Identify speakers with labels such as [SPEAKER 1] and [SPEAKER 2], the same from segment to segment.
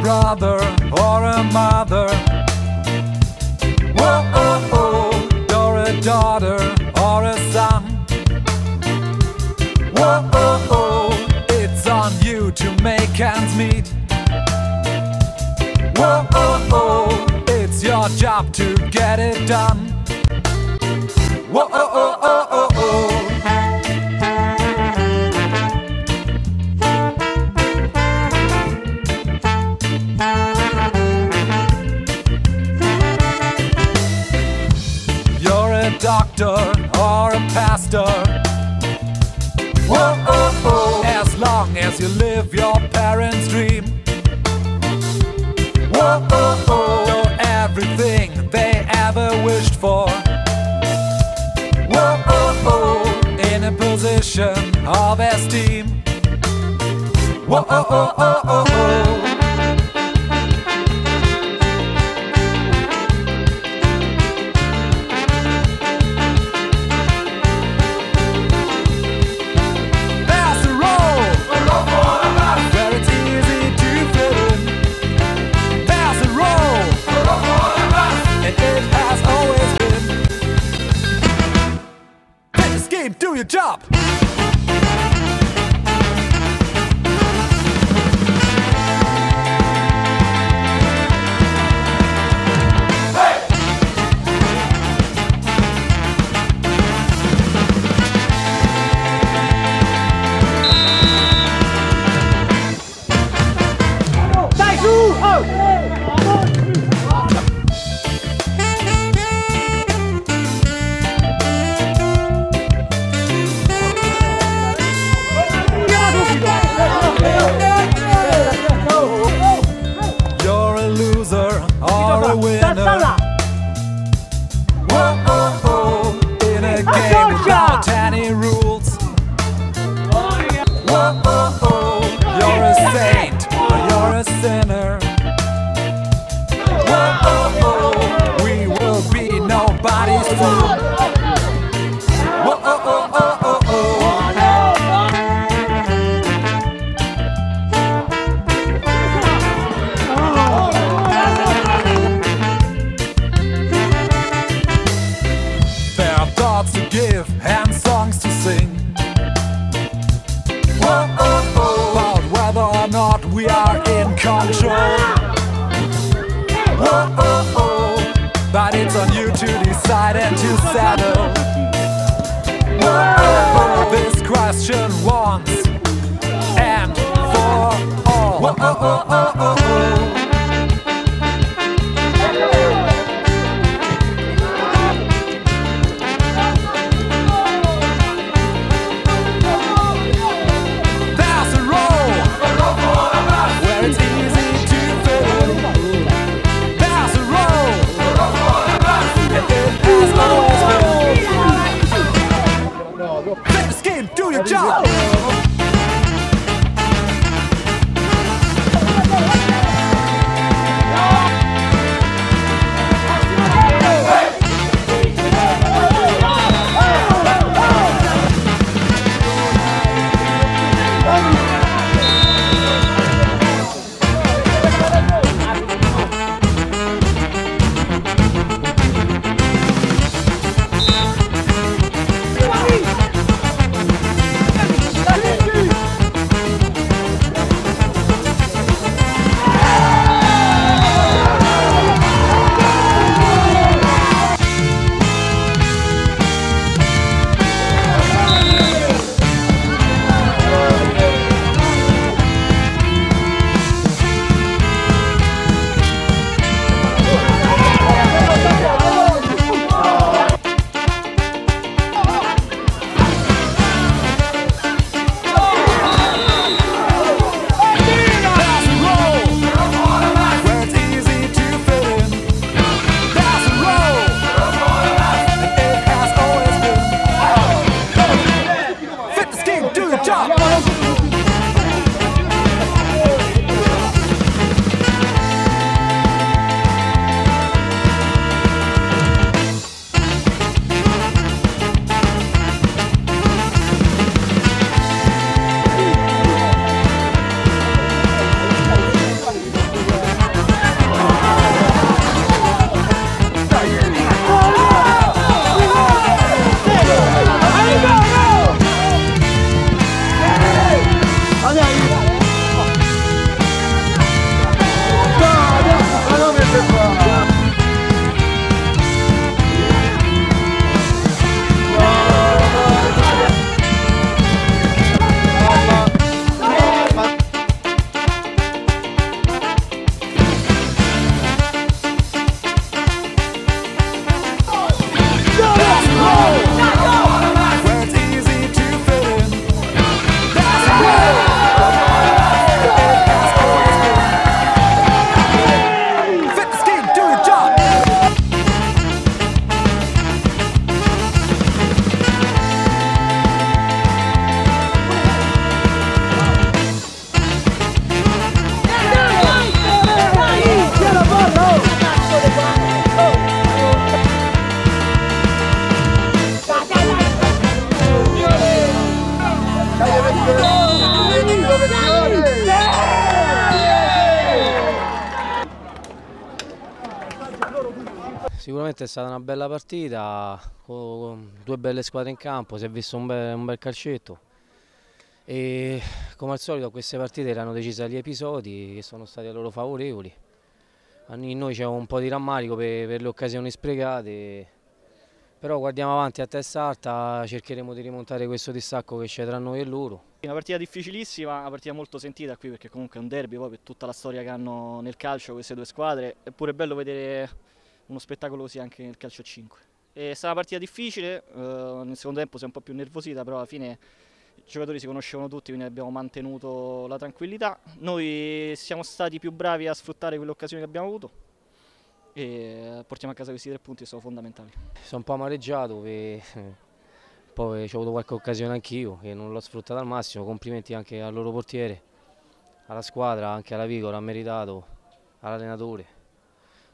[SPEAKER 1] Brother or a mother, whoa, oh, oh. You're a daughter or a son, whoa, oh, oh. It's on you to make ends meet, whoa, oh, oh. It's your job to get it done, whoa, oh, oh, oh, oh, oh. Doctor or a pastor, whoa, oh, oh. As long as you live your parents' dream, whoa, oh, oh. You're everything they ever wished for, whoa, oh, oh. In a position of esteem, whoa, oh, oh, oh, oh, oh. Do your job! Whoa, oh, oh. In a game without any rules, whoa, oh, oh. You're a saint or you're a sinner, whoa, oh, oh. We will be nobody's fool, whoa, oh, oh, oh, oh, oh. To give and songs to sing, whoa, oh, oh. About whether or not we are in control, whoa, oh, oh. But it's on you to decide and to settle, whoa, oh, oh. This question once and for all, whoa, oh, oh, oh, oh, oh. Do your job! do your job.
[SPEAKER 2] Sicuramente è stata una bella partita, con due belle squadre in campo, si è visto un bel calcetto e come al solito queste partite erano decise agli episodi che sono stati a loro favorevoli. In noi c'è un po' di rammarico per le occasioni sprecate, però guardiamo avanti a testa alta, cercheremo di rimontare questo distacco che c'è tra noi e loro.
[SPEAKER 3] Una partita difficilissima, una partita molto sentita qui perché comunque è un derby, poi per tutta la storia che hanno nel calcio queste due squadre, è pure bello vedere uno spettacolo così anche nel calcio a 5. È stata una partita difficile, nel secondo tempo si è un po' più nervosita, però alla fine i giocatori si conoscevano tutti, quindi abbiamo mantenuto la tranquillità. Noi siamo stati più bravi a sfruttare quelle occasioni che abbiamo avuto e portiamo a casa questi 3 punti che sono fondamentali.
[SPEAKER 2] Sono un po' amareggiato, poi ho avuto qualche occasione anch'io che non l'ho sfruttata al massimo. Complimenti anche al loro portiere, alla squadra, anche alla Vigor, ha meritato, all'allenatore.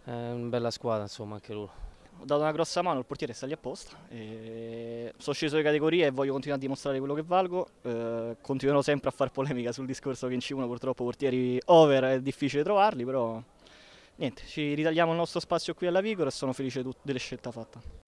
[SPEAKER 2] È una bella squadra, insomma, anche loro.
[SPEAKER 3] Ho dato una grossa mano, il portiere sta lì apposta, sono sceso le categorie e voglio continuare a dimostrare quello che valgo, continuerò sempre a fare polemica sul discorso che in C1 purtroppo portieri over è difficile trovarli, però niente, ci ritagliamo il nostro spazio qui alla Vigor e sono felice delle scelte fatte.